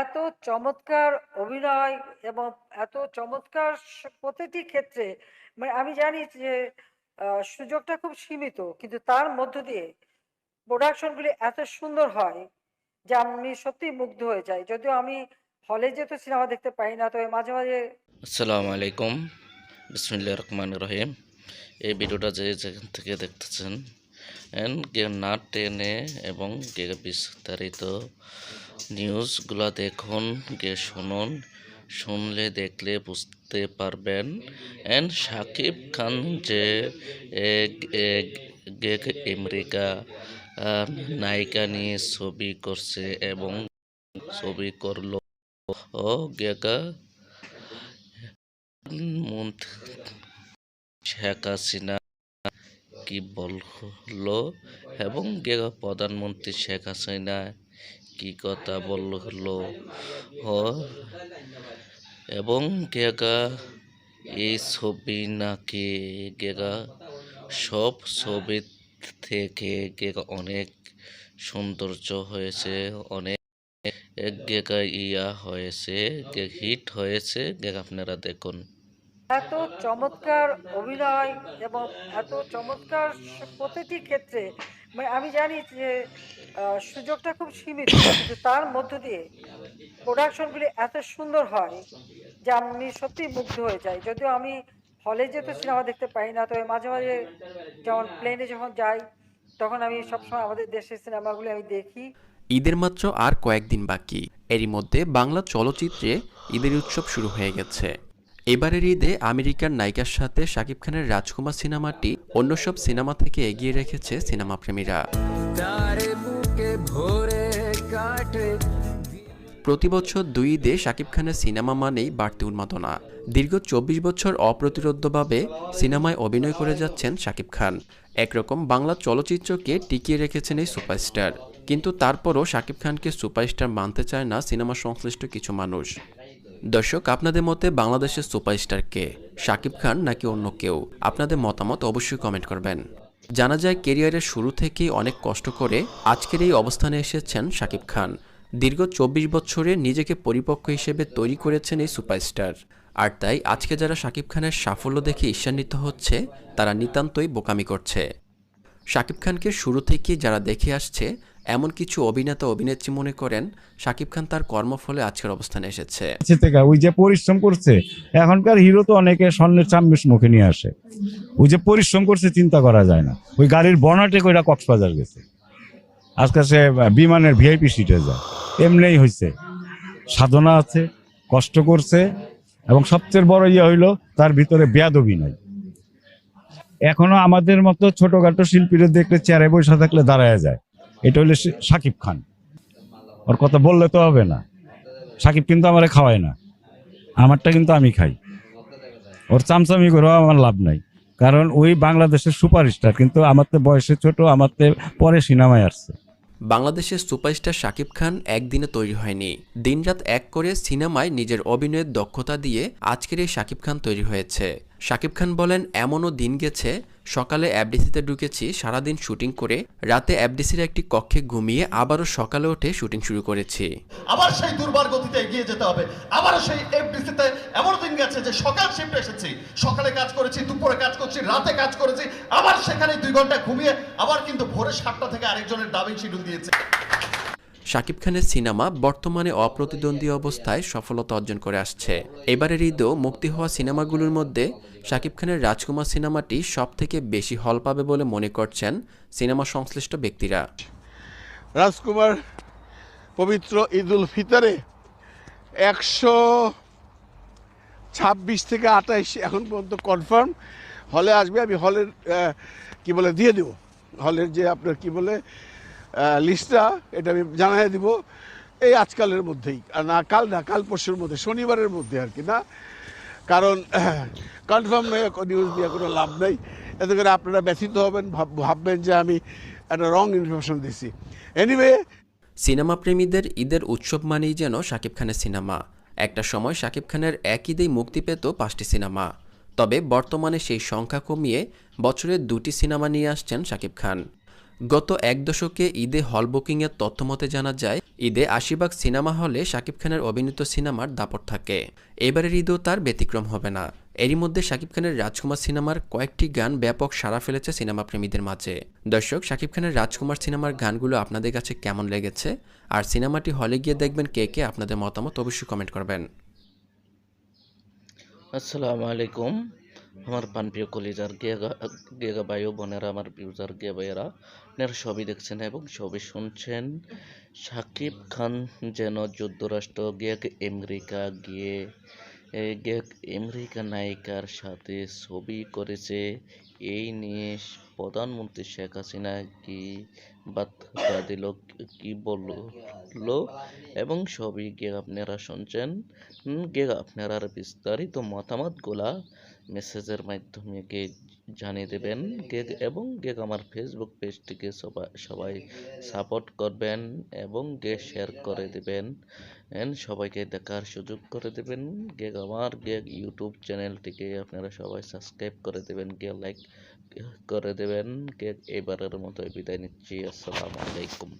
এত চমৎকার অভিনয় এবং এত চমৎকার প্রতিটি ক্ষেত্রে মানে আমি জানি যে সুযোগটা খুব সীমিত, কিন্তু তার মধ্য দিয়ে প্রোডাকশনগুলি এত সুন্দর হয় যে আমি সত্যিই মুগ্ধ হয়ে যাই। যদিও আমি হলে যেহেতু সিনেমা দেখতে পাই না, তবে মাঝে মাঝে। আসসালামু আলাইকুম। বিসমিল্লাহির রহমানির রহিম। এই ভিডিওটা যে যেখান থেকে দেখতেছেন না টেনে এবং বিস্তারিত নিউজগুলো দেখুন, শুনুন, শুনলে দেখলে বুঝতে পারবেন। শাকিব খান যে আমেরিকা নায়িকা নিয়ে ছবি করছে এবং ছবি করলো ও গেগা শেখ হাসিনা কি বললো এবং প্রধানমন্ত্রী শেখ হাসিনা কি কথা বললো ও এবং এই ছবি নাকি সব ছবি থেকে অনেক সৌন্দর্য হয়েছে, অনেক ইয়া হয়েছে, হিট হয়েছে। আপনারা দেখুন। এত চমৎকার অভিনয় এবং এত চমৎকার প্রতিটি ক্ষেত্রে মানে আমি জানি যে সুযোগটা খুব সীমিত, কিন্তু তার মধ্য দিয়ে প্রোডাকশনগুলি এত সুন্দর হয় যে আমি সত্যিই মুগ্ধ হয়ে যাই। যদিও আমি হলে যেহেতু সিনেমা দেখতে পাই না, তবে মাঝে মাঝে যেমন প্লেনে যখন যাই তখন আমি সবসময় আমাদের দেশের সিনেমাগুলি আমি দেখি। ঈদের মাত্র আর কয়েকদিন বাকি। এরই মধ্যে বাংলা চলচ্চিত্রে ঈদের উৎসব শুরু হয়ে গেছে। এবারের ঈদে আমেরিকার নায়িকার সাথে শাকিব খানের রাজকুমার সিনেমাটি অন্য সব সিনেমা থেকে এগিয়ে রেখেছে সিনেমা প্রেমীরা। প্রতি বছর দুই ঈদে শাকিব খানের সিনেমা মানেই বাড়তি উন্মাদনা। দীর্ঘ ২৪ বছর অপ্রতিরোধ্যভাবে সিনেমায় অভিনয় করে যাচ্ছেন শাকিব খান। একরকম বাংলা চলচ্চিত্রকে টিকিয়ে রেখেছেন এই সুপারস্টার। কিন্তু তারপরও শাকিব খানকে সুপারস্টার মানতে চায় না সিনেমা সংশ্লিষ্ট কিছু মানুষ। দর্শক, আপনাদের মতে বাংলাদেশের সুপারস্টার কে, শাকিব খান নাকি অন্য কেউ? আপনাদের মতামত অবশ্যই কমেন্ট করবেন। জানা যায় কেরিয়ারের শুরু থেকেই অনেক কষ্ট করে আজকের এই অবস্থানে এসেছেন শাকিব খান। দীর্ঘ ২৪ বছরে নিজেকে পরিপক্ক হিসেবে তৈরি করেছেন এই সুপারস্টার। আর তাই আজকে যারা শাকিব খানের সাফল্য দেখে ঈর্ষান্বিত হচ্ছে, তারা নিতান্তই বোকামি করছে। শাকিব খানকে শুরু থেকেই যারা দেখে আসছে, এমন কিছু অভিনেতা অভিনেত্রী মনে করেন শাকিব খান তার কর্মফলে আজকের অবস্থানে এসেছে। ওই যে পরিশ্রম করছে, এখনকার হিরো তো অনেকে স্বর্ণের চামচ মুখে নিয়ে আসে। ওই যে পরিশ্রম করছে চিন্তা করা যায় না। ওই গাড়ির বনাটে কইরা কক্সবাজার গেছে, আজকে সে বিমানের ভিআইপি সিটে যায়। এমনিই হয়েছে, সাধনা আছে, কষ্ট করছে, এবং সবচেয়ে বড় ইয়ে হইলো তার ভিতরে বেয়াদবি নাই। এখনো আমাদের মতো ছোটখাটো শিল্পীরা দেখলে চেয়ারে বসে থাকলে দাঁড়ায় যায়। এটা হইলে শাকিব খান। ওর কথা বললে তো হবে না। সাকিব কিন্তু আমারে খাওয়ায় না, আমারটা কিন্তু আমি খাই। ওর চামচামি করেও আমার লাভ নাই, কারণ ওই বাংলাদেশের সুপারস্টার, কিন্তু আমার তো বয়সে ছোট, আমার তো পরে সিনেমায় আসছে। বাংলাদেশের সুপারস্টার শাকিব খান একদিনে তৈরি হয়নি। দিনরাত এক করে সিনেমায় নিজের অভিনয়ের দক্ষতা দিয়ে আজকের এই শাকিব খান তৈরি হয়েছে। শাকিব খান বলেন, এমনও দিন গেছে সকালে এফডিসিতে ঢুকেছি, সারাদিন শুটিং করে রাতে এফডিসির একটি কক্ষে ঘুমিয়ে আবারও সকালে উঠে শুটিং শুরু করেছি। আবার সেই দুর্বার গতিতে এগিয়ে যেতে হবে। আবারও সেই এফডিসিতে এমন দিন গেছে যে সকাল শিফটে এসেছি, সকালে কাজ করেছি, দুপুরে কাজ করছি, রাতে কাজ করেছি, আবার সেখানে ২ ঘন্টা ঘুমিয়ে আবার কিন্তু ভোরে ৭টা থেকে আরেকজনের ডাবিং শিডিউল দিয়েছে। শাকিব খানের সিনেমা বর্তমানে অপ্রতিদ্বন্দ্বী অবস্থায় সফলতা অর্জন করে আসছে। এবারের ঈদেও মুক্তি হওয়া সিনেমাগুলোর মধ্যে শাকিব খানের রাজকুমার সিনেমাটি সবথেকে বেশি হল পাবে বলে মনে করছেন সিনেমা সংশ্লিষ্ট ব্যক্তিরা। রাজকুমার পবিত্র ঈদুল ফিতরে ১২৬ থেকে ২৮ এখন পর্যন্ত কনফার্ম হলে আসবে। আমি হলের দিয়ে দেব, হলের যে আপনার লিস্টটা, এটা আমি জানাই দিব এই আজকালের মধ্যেই, কাল পরশুর মধ্যে, শনিবারের মধ্যে আর কি না, কারণ কনফার্ম নয় নিউজ দিয়ে কোনো লাভ নেই। এতে করে আপনারা ব্যথিত হবেন, ভাববেন যে আমি একটা রং ইনফরমেশন দিছি। এনিওয়ে, সিনেমা প্রেমীদের ঈদের উৎসব মানেই যেন শাকিব খানের সিনেমা। একটা সময় শাকিব খানের এক ঈদেই মুক্তি পেত ৫টি সিনেমা। তবে বর্তমানে সেই সংখ্যা কমিয়ে বছরে ২টি সিনেমা নিয়ে আসছেন শাকিব খান। গত এক দশকে ঈদে হল বুকিংয়ের তথ্য মতে জানা যায়, ঈদে ৮০ সিনেমা হলে শাকিব খানের অভিনীত সিনেমার দাপট থাকে। এবারের ঈদও তার ব্যতিক্রম হবে না। এরই মধ্যে শাকিব খানের রাজকুমার সিনেমার কয়েকটি গান ব্যাপক সাড়া ফেলেছে সিনেমা প্রেমীদের মাঝে। দর্শক, শাকিব খানের রাজকুমার সিনেমার গানগুলো আপনাদের কাছে কেমন লেগেছে, আর সিনেমাটি হলে গিয়ে দেখবেন কে কে, আপনাদের মতামত অবশ্যই কমেন্ট করবেন। আসসালামু আলাইকুম আমার প্রাণপ্রিয় কলিজার গেগা ভাই ও বোনেরা, আমার ভিউজার গে ভাইয়েরা, আপনারা সবই দেখছেন এবং সবই শুনছেন। শাকিব খান যেন যুক্তরাষ্ট্র আমেরিকা গিয়ে আমেরিকা নায়িকার সাথে ছবি করেছে। এই নিয়ে প্রধানমন্ত্রী শেখ হাসিনা কি বার্তা দিল, কি বললো এবং সবই আপনারা শুনছেন। আপনারা বিস্তারিত মতামতগুলা মেসেজের মাধ্যমে জানিয়ে দেবেন এবং আমার ফেসবুক পেজটিকে সবাই সাপোর্ট করবেন এবং শেয়ার করে দেবেন, সবাইকে দেখার সুযোগ করে দেবেন। আমার ইউটিউব চ্যানেলটিকে আপনারা সবাই সাবস্ক্রাইব করে দেবেন, লাইক করে দেবেন। এবারের মতো বিদায় নিচ্ছি। আসসালামু আলাইকুম।